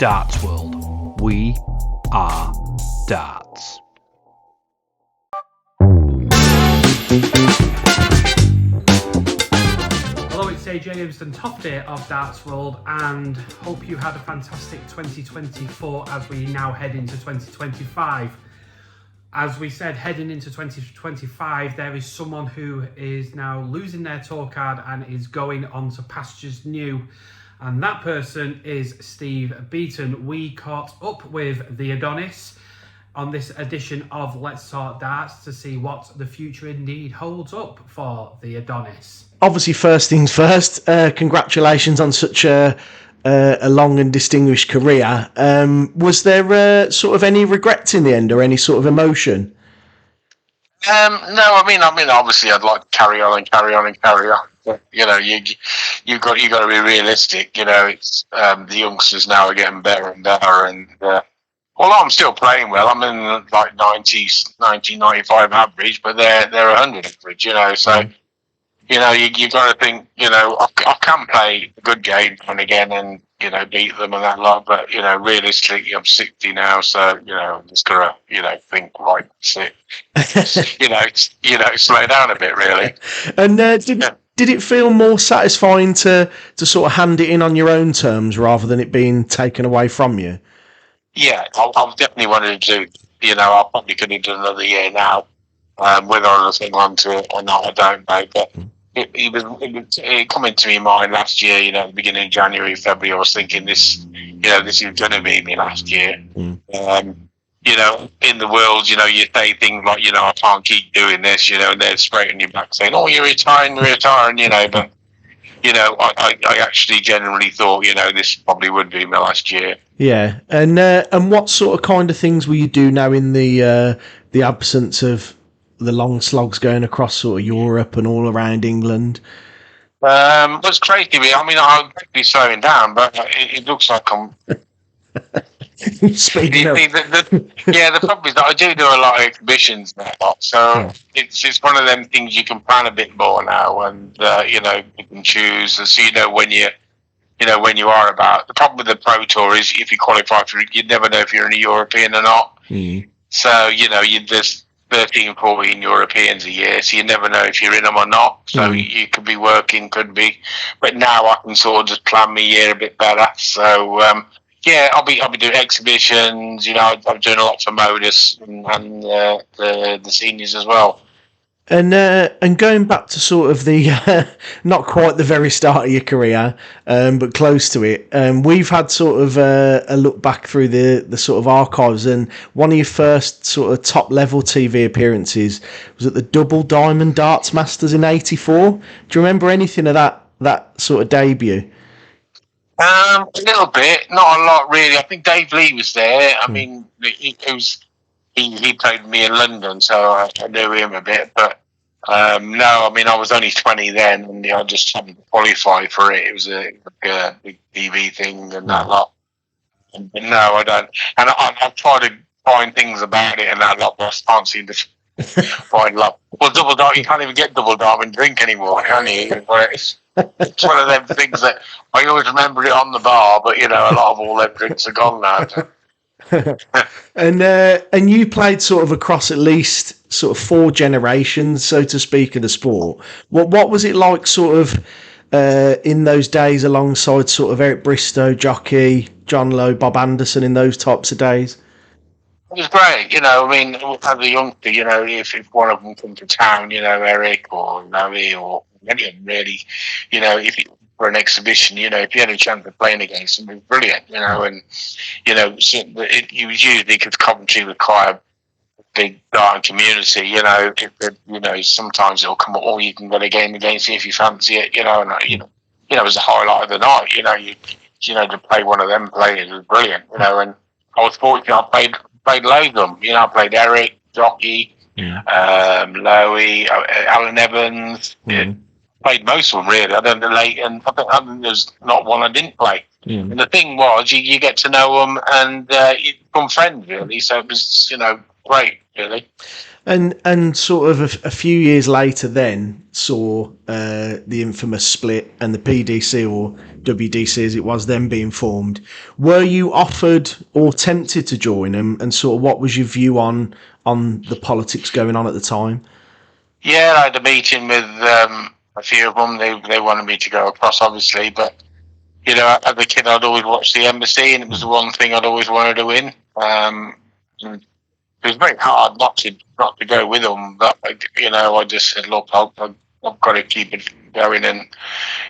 Darts world. We are darts. Hello, it's AJ Imston, top day of Darts World, and hope you had a fantastic 2024 as we now head into 2025. As we said, heading into 2025, there is someone who is now losing their tour card and is going on to pastures new. And that person is Steve Beaton. We caught up with the Adonis on this edition of Let's Talk Darts to see what the future indeed holds up for the Adonis. Obviously, first things first, congratulations on such a long and distinguished career. Was there sort of any regrets in the end or any sort of emotion? No, I mean, obviously, I'd like to carry on. But, you know, you've got to be realistic. You know, it's the youngsters now are getting better and better, and although I'm still playing well, I'm in like 90, 95 average, but they're 100 average. You know, so. You know, you got to think, you know, I can play a good game now and again and, you know, beat them and that lot. But, you know, realistically, I'm 60 now. So, you know, I'm just going to, you know, think, right, sit, you know, slow down a bit, really. And did it feel more satisfying to sort of hand it in on your own terms rather than it being taken away from you? Yeah, I've definitely wanted to do, you know, I probably could have done another year now. Whether I'll hang on to it or not, I don't know. But it come into my mind last year, you know, at the beginning of January, February, I was thinking this is going to be me last year. You know, in the world, you know, you say things like, you know, I can't keep doing this, you know, and they're straight on your back saying, oh, you're retiring, you know, but, you know, I actually genuinely thought, you know, this probably would be my last year. Yeah, and what sort of kind of things will you do now in the absence of the long slogs going across sort of Europe and all around England? What's crazy, I mean, I'm be slowing down, but it looks like I'm speeding up. The problem is that I do a lot of exhibitions now, so it's one of them things you can plan a bit more now, and you know, you can choose, so you know when you are about. The problem with the Pro Tour is if you qualify for it, you never know if you're in a European or not. So you know, there's 13, 14 Europeans a year, so you never know if you're in them or not. So you could be working, could be, but now I can sort of just plan my year a bit better. So yeah, I'll be doing exhibitions. You know, I'm doing a lot for MODUS and the seniors as well. And going back to sort of the not quite the very start of your career, but close to it, we've had sort of a look back through the sort of archives, and one of your first sort of top level TV appearances was at the Double Diamond Darts Masters in '84. Do you remember anything of that sort of debut? A little bit, not a lot really. I think Dave Lee was there. I mean, he played with me in London, so I knew him a bit. But no, I mean, I was only 20 then, and I just hadn't qualified for it. It was a big TV thing and that lot. But no, I don't. And I've tried to find things about it and that lot, but I can't seem to find a lot. Well, double diamond, you can't even get double diamond drink anymore, can you? It's one of them things that I always remember it on the bar, but you know, a lot of all them drinks are gone now. And you played sort of across at least sort of 4 generations, so to speak, of the sport. What was it like sort of in those days alongside sort of Eric Bristow, Jockey, John Lowe, Bob Anderson in those types of days? It was great, you know. I mean, as a youngster, you know, if one of them come to town, you know, Eric or Lowe or any of them really, you know, for an exhibition, you know, if you had a chance of playing against them, it was brilliant, you know. And you know, it was usually because Coventry was quite a big darting community, you know. You know, sometimes it'll come up, or you can get a game against you if you fancy it, you know. And it was the highlight of the night, you know. You know, to play one of them players was brilliant, you know. And I was fortunate, I played loads of them, you know. I played Eric, Jockey, Lowe, Alan Evans. Played most of them really. I don't know, and I think there's not one I didn't play. And the thing was, you get to know them and you become friends really. So it was, you know, great. really. And sort of a few years later, then saw the infamous split and the PDC or WDC as it was then being formed. Were you offered or tempted to join them? And sort of what was your view on the politics going on at the time? Yeah, I had a meeting with a few of them. They wanted me to go across, obviously, but you know, as a kid, I'd always watched the embassy, and it was the one thing I'd always wanted to win. And it was very hard not to go with them, but you know, I just said, look, I've got to keep it going, and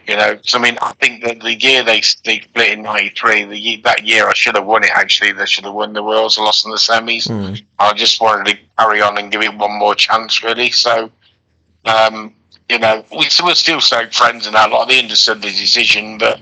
you know, so I mean, I think that the year they split in '93, that year I should have won it. Actually, they should have won the Worlds, lost in the semis. I just wanted to carry on and give it one more chance, really. So, you know, we're still so friends, and a lot of they understood the decision, but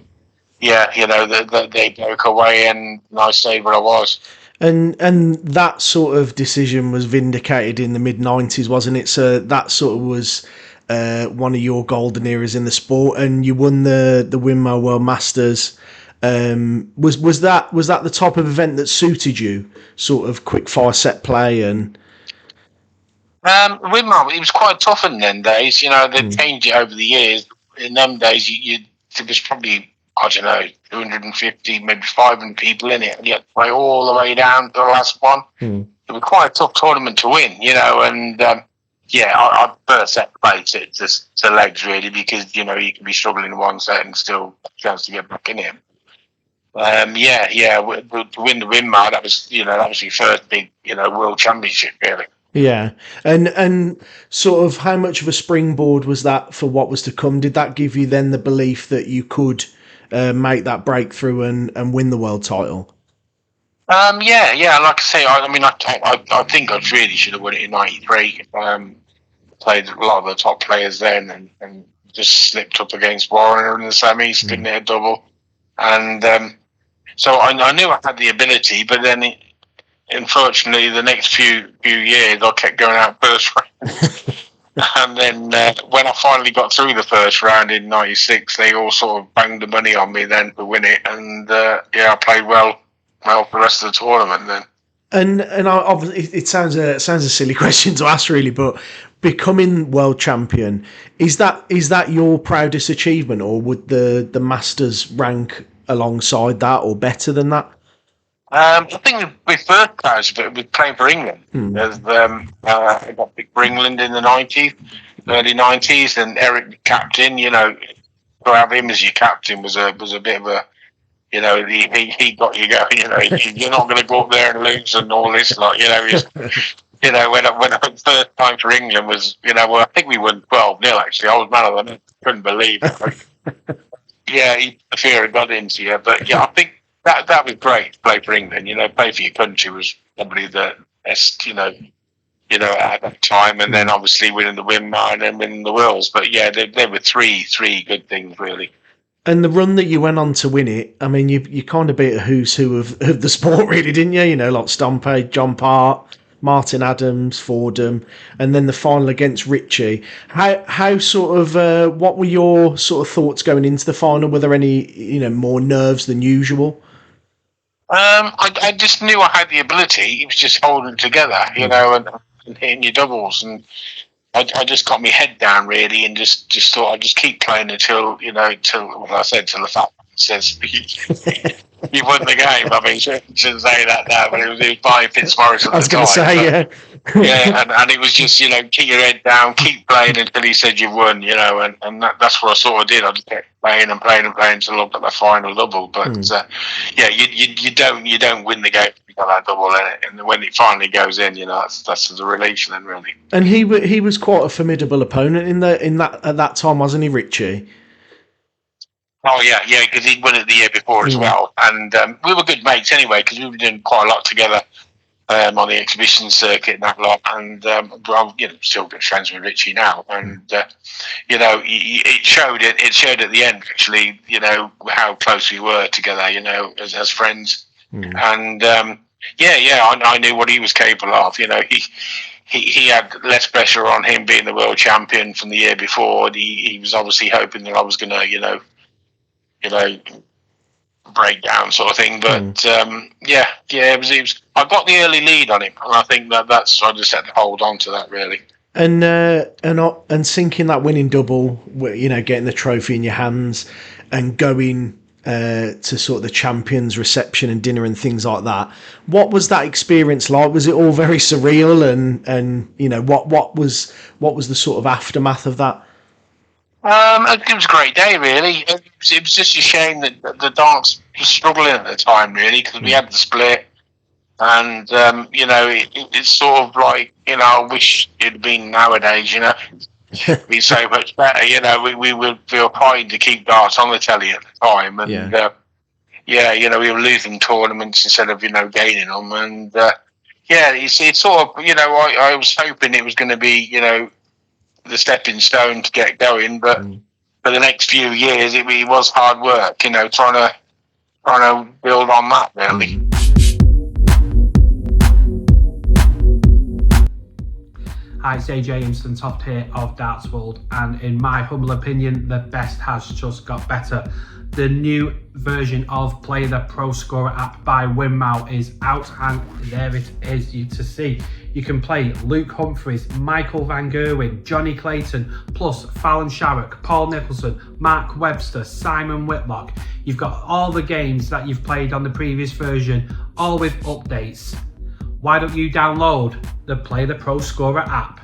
yeah, you know, they broke away, and I stayed where I was. And that sort of decision was vindicated in the mid-90s, wasn't it? So that sort of was one of your golden eras in the sport, and you won the Windmill World Masters. Was that the type of event that suited you? Sort of quick fire set play and. Windmill, it was quite tough in them days. You know, they've changed it over the years. In them days, there was probably, I don't know, 250, maybe 500 people in it, and you had to play all the way down to the last one. It was quite a tough tournament to win, you know, and yeah, I prefer set play to legs, really, because, you know, you can be struggling in one set and still have a chance to get back in it. To win the Windmill, that was your first big, you know, world championship, really. Yeah, and sort of how much of a springboard was that for what was to come? Did that give you then the belief that you could make that breakthrough and win the world title? Yeah. Like I say, I think I really should have won it in '93. Played a lot of the top players then, and just slipped up against Warner in the semis, didn't hit a double, and so I knew I had the ability, but then. Unfortunately, the next few years, I kept going out first round. And then when I finally got through the first round in '96, they all sort of banged the money on me then to win it. And I played well for the rest of the tournament then. And it sounds a silly question to ask, really, but becoming world champion, is that your proudest achievement, or would the Masters rank alongside that or better than that? I think we first guys was playing for England. I got picked for England in the early '90s, and Eric, the captain, you know, to have him as your captain was a bit of a, you know, he got you going. You know, you're not going to go up there and lose and all this, like, you know. You know, when I first time for England was, you know, well, I think we won 12-0. Actually, I was man of the match. Couldn't believe it. Yeah, the fear had got into you, but yeah, I think. That was great to play for England. You know, play for your country was probably the best, you know, at that time. And then obviously winning the Windmill and then winning the Worlds. But yeah, they were three good things, really. And the run that you went on to win it, I mean, you kind of beat a who's who of the sport, really, didn't you? You know, like Stompe, John Part, Martin Adams, Fordham, and then the final against Ritchie. How sort of what were your sort of thoughts going into the final? Were there any, you know, more nerves than usual? I just knew I had the ability. It was just holding it together, you know, and hitting your doubles. And I just got my head down, really, and just thought I'd just keep playing until, you know, till the fact says you won the game. I mean, I shouldn't say that now, but it was by Fitzmaurice at the time. I was going to say, yeah. Yeah, and it was just, you know, keep your head down, keep playing until he said you won, you know, and that's what I sort of did. I just kept playing until I got the final double. But yeah, you don't win the game if you got that double in it, and when it finally goes in, you know, that's the relief then, really. And he was quite a formidable opponent in that at that time, wasn't he, Ritchie? Oh yeah, because he'd won it the year before as well, and we were good mates anyway because we were doing quite a lot together. On the exhibition circuit and that lot, and I'm, you know, still good friends with Richie now, and you know, it showed at the end, actually, you know, how close we were together, you know, as friends, and I knew what he was capable of. You know, he had less pressure on him being the world champion from the year before. He was obviously hoping that I was going to, you know, breakdown sort of thing. But it was. I got the early lead on him, and I think that's. I just had to hold on to that really. And sinking that winning double, you know, getting the trophy in your hands, and going to sort of the champions reception and dinner and things like that. What was that experience like? Was it all very surreal? And you know, what was the sort of aftermath of that? It was a great day, really. It was just a shame that the dance was struggling at the time, really, because we had the split, and you know, it's sort of like, you know, I wish it'd been nowadays. You know, it'd be so much better. You know, we would feel pride to keep darts on the telly at the time, and you know, we were losing tournaments instead of, you know, gaining them, and it's sort of, you know, I was hoping it was going to be, you know, the stepping stone to get going, but for the next few years it was hard work, you know, trying to build on that really. Hi, it's AJ Imston Toft here of Darts World, and in my humble opinion, the best has just got better. The new version of Play the Pro Scorer app by Winmau is out, and there it is to see. You can play Luke Humphries, Michael Van Gerwen, Johnny Clayton, plus Fallon Sharrock, Paul Nicholson, Mark Webster, Simon Whitlock. You've got all the games that you've played on the previous version, all with updates. Why don't you download the Play the Pro Scorer app?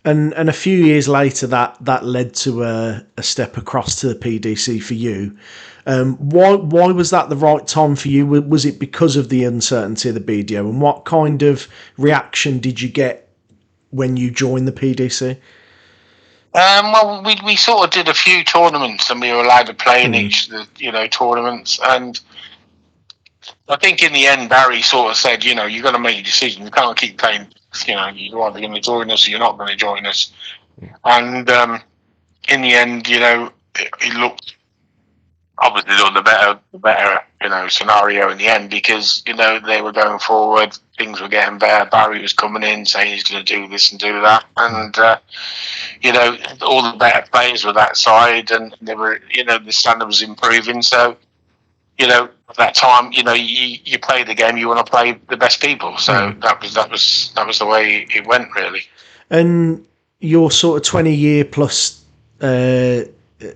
And a few years later, that led to a step across to the PDC for you. Why was that the right time for you? Was it because of the uncertainty of the BDO? And what kind of reaction did you get when you joined the PDC? Well, we sort of did a few tournaments, and we were allowed to play in each of the, you know, tournaments. And I think in the end, Barry sort of said, you know, you've got to make a decision. You can't keep playing. You know, you're either going to join us or you're not going to join us. And in the end, you know, it looked obviously the better, you know, scenario in the end, because, you know, they were going forward, things were getting better. Barry was coming in saying he's going to do this and do that, and you know, all the better players were that side, and they were, you know, the standard was improving. So, you know, at that time, you know, you play the game, you want to play the best people. So that was the way it went, really. And your sort of 20-year plus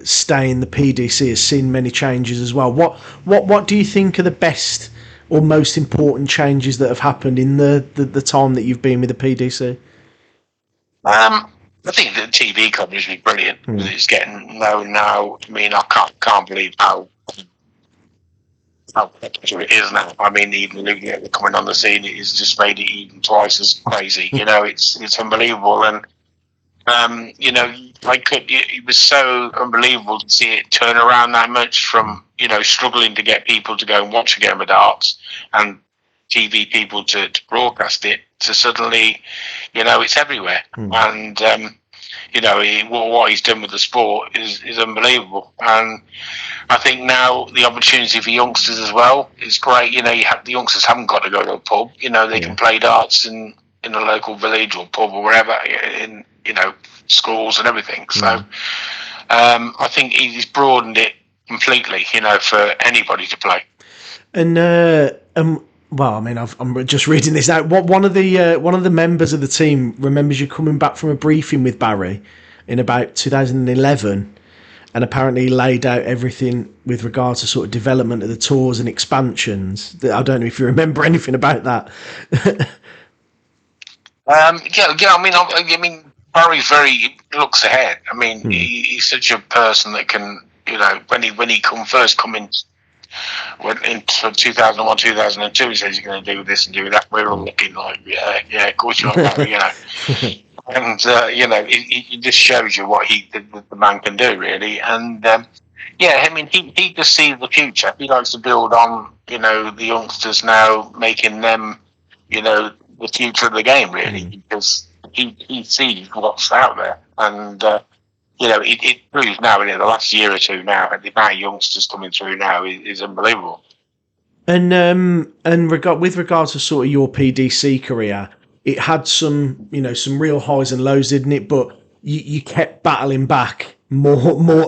stay in the PDC has seen many changes as well. What do you think are the best or most important changes that have happened in the time that you've been with the PDC? I think the TV coverage is brilliant. It's getting known now. I mean, I can't believe how popular it is now. I mean, even Luke coming on the scene, it's just made it even twice as crazy. You know, it's unbelievable. And you know, it was so unbelievable to see it turn around that much from, you know, struggling to get people to go and watch a game of darts and TV people to broadcast it, to suddenly, you know, it's everywhere. And you know, what he's done with the sport is unbelievable. And I think now the opportunity for youngsters as well is great. You know, the youngsters haven't got to go to a pub. You know, they can play darts in a local village or pub or wherever, in, you know, schools and everything. So I think he's broadened it completely, you know, for anybody to play. And well, I mean, I'm just reading this out. One of the members of the team remembers you coming back from a briefing with Barry in about 2011, and apparently laid out everything with regards to sort of development of the tours and expansions. I don't know if you remember anything about that. I mean, Barry's he looks ahead. I mean, he's such a person that can, you know, when he first come in. When in 2001, 2002, he says he's going to do this and do that. We're all looking like, yeah, of course you are, Barry, you know. And you know, it just shows you what the man can do, really. And I mean, he just sees the future. He likes to build on, you know, the youngsters now, making them, you know, the future of the game, really, because he sees what's out there. And you know, it proves now in the last year or two now, and the amount of youngsters coming through now is unbelievable. And with regards to sort of your PDC career, it had some real highs and lows, didn't it? But you kept battling back more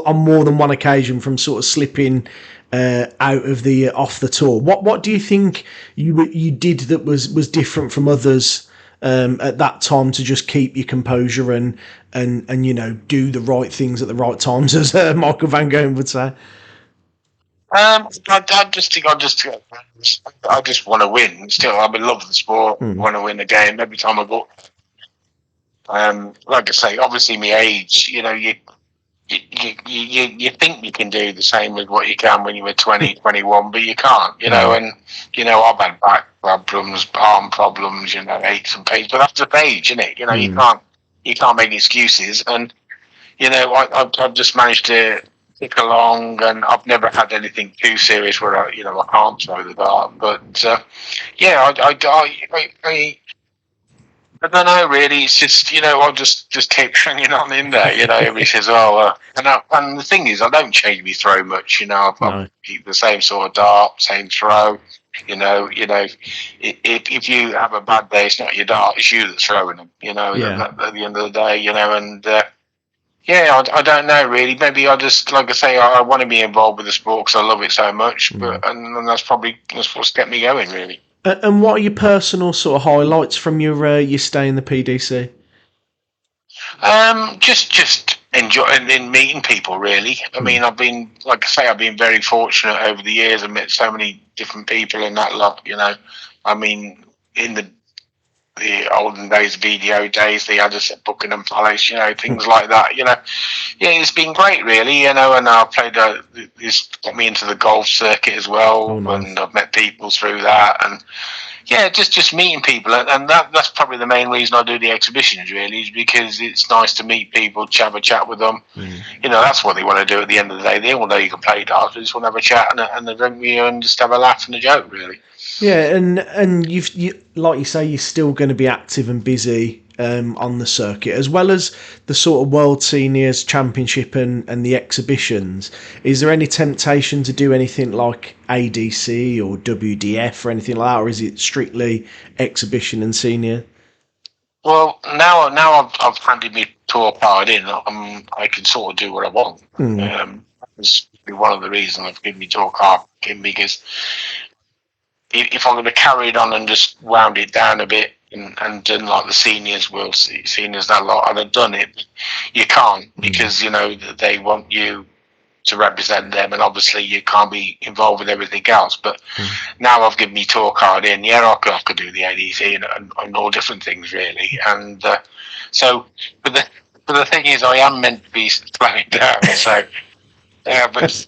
on more than one occasion from sort of slipping out of the off the tour. What do you think you did that was different from others at that time to just keep your composure and do the right things at the right times, as Michael Van Gogh would say? I just think I just want to win. Still, I love the sport. Want to win the game every time I go. Like I say, obviously, my age. You think you can do the same as what you can when you were 20, 21, but you can't. And I've had back problems, arm problems, aches and pains. But that's just age, isn't it? You can't make excuses. And I've just managed to tick along, and I've never had anything too serious where I can't throw the dart. But I don't know really. It's just I'll just keep hanging on in there. Everybody says, and the thing is, I don't change my throw much. I keep the same sort of dart, same throw. If you have a bad day, it's not your dart, it's you that's throwing them. At the end of the day, and. I don't know really. Maybe I just, like I say, I want to be involved with the sport because I love it so much. But and that's what's kept me going really. And what are your personal sort of highlights from your stay in the PDC? Just enjoying and meeting people really. I mean, I've been very fortunate over the years. I've met so many different people in that lot. I mean, in the olden days, video days, they had us at Buckingham Palace, things like that, it's been great really, and I played this got me into the golf circuit as well. Nice. And I've met people through that, and just meeting people, and that's probably the main reason I do the exhibitions really, is because it's nice to meet people, to have a chat with them. That's what they want to do at the end of the day. They all know you can play darts, they just want to have a chat and a drink with you and just have a laugh and a joke really. Yeah, and you like you say, you're still going to be active and busy on the circuit, as well as the sort of World Seniors Championship and the exhibitions. Is there any temptation to do anything like ADC or WDF or anything like that, or is it strictly exhibition and senior? Well, now I've handed my tour card in, I can sort of do what I want. That's one of the reasons I've given my tour card in, because if I'm going to carry it on and just wound it down a bit and done like the seniors, World Seniors, that lot, and I've done it, you can't, because they want you to represent them, and obviously you can't be involved with everything else. But now I've given me tour card in, I could do the ADC and all different things really. And but the thing is, I am meant to be slowing down, so but.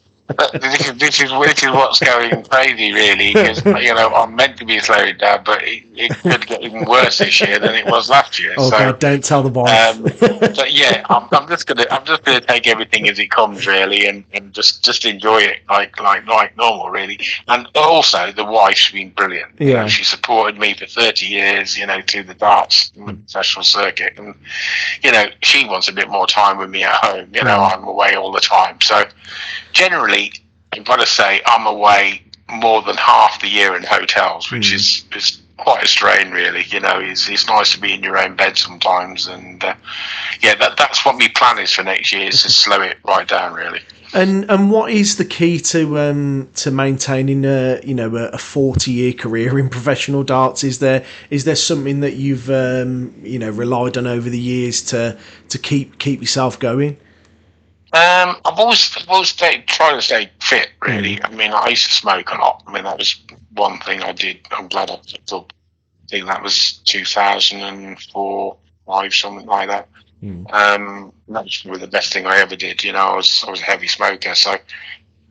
This is what's going crazy, really, because I'm meant to be slowing down, but it could get even worse this year than it was last year. Oh, so God, don't tell the boys. But I'm just gonna take everything as it comes, really, and just enjoy it like normal, really. And also, the wife's been brilliant. Yeah, she supported me for 30 years, to the darts professional circuit, and she wants a bit more time with me at home. I'm away all the time, so. Generally, I've got to say I'm away more than half the year in hotels, which is quite a strain, really. It's nice to be in your own bed sometimes, and that's what my plan is for next year, is to slow it right down, really. And what is the key to maintaining a 40-year career in professional darts? Is there something that you've relied on over the years to keep yourself going? I've always tried to stay fit, really. I mean, I used to smoke a lot. I mean, that was one thing I did. I'm glad I picked up. I think that was 2004, 5, something like that. That was probably the best thing I ever did. I was a heavy smoker. So,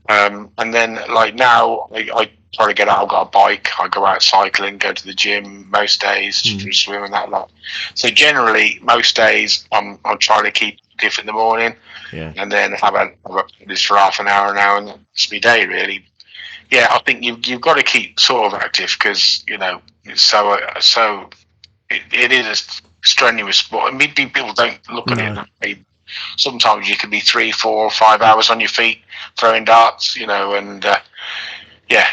and then like now, I try to get out. I've got a bike. I go out cycling, go to the gym most days, swim and that lot. So generally, most days, I'm trying to keep active in the morning. Yeah. And then have this for half an hour, and that's my day, really. Yeah, I think you've got to keep sort of active, because it's so it is a strenuous sport. I mean, people don't look at it that way. Sometimes you can be 3, 4, 5 hours on your feet throwing darts, and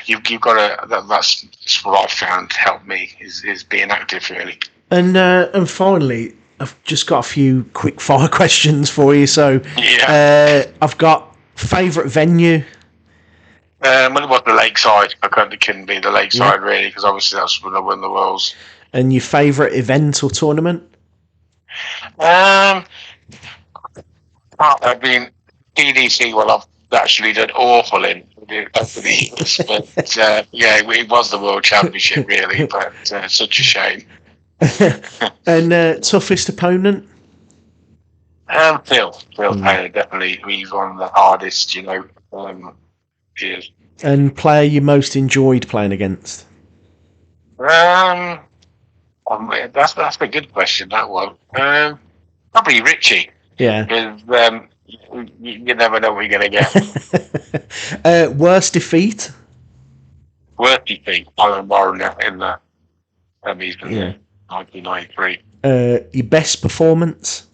you've got to. That's what I've found helped me is being active, really. And finally, I've just got a few quick fire questions for you. So, I've got favourite venue. Well, it was the Lakeside. It couldn't be the Lakeside, really, because obviously that's when I won the Worlds. And your favourite event or tournament? I mean, EDC, well, I've actually done awful in over the years, but yeah, it was the World Championship, really, but such a shame. And toughest opponent? Phil Taylor, definitely. He's one of the hardest, years. And player you most enjoyed playing against? That's a good question, that one. Probably Richie. Yeah. Because you never know what you're going to get. Worst defeat? Worst defeat, Alan Warren in the 1993. Your best performance?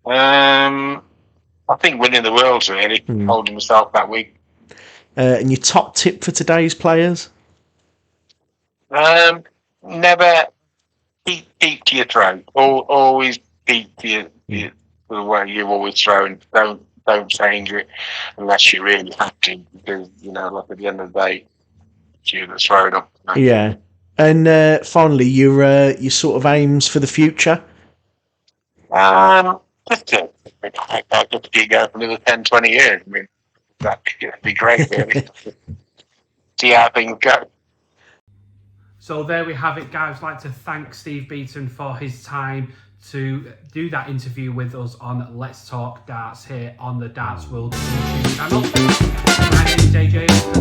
I think winning the Worlds, really, holding myself that week. And your top tip for today's players? Never keep to your throw. Always keep to the way you've always thrown. Don't change it unless you really have to, because like at the end of the day, it's you that's throwing them. Yeah. And finally, your sort of aims for the future? Just to keep going for another 10, 20 years. I mean, that'd be great, really. See how things go. So there we have it, guys. I'd like to thank Steve Beaton for his time to do that interview with us on Let's Talk Darts here on the Darts World YouTube channel. My name is AJ.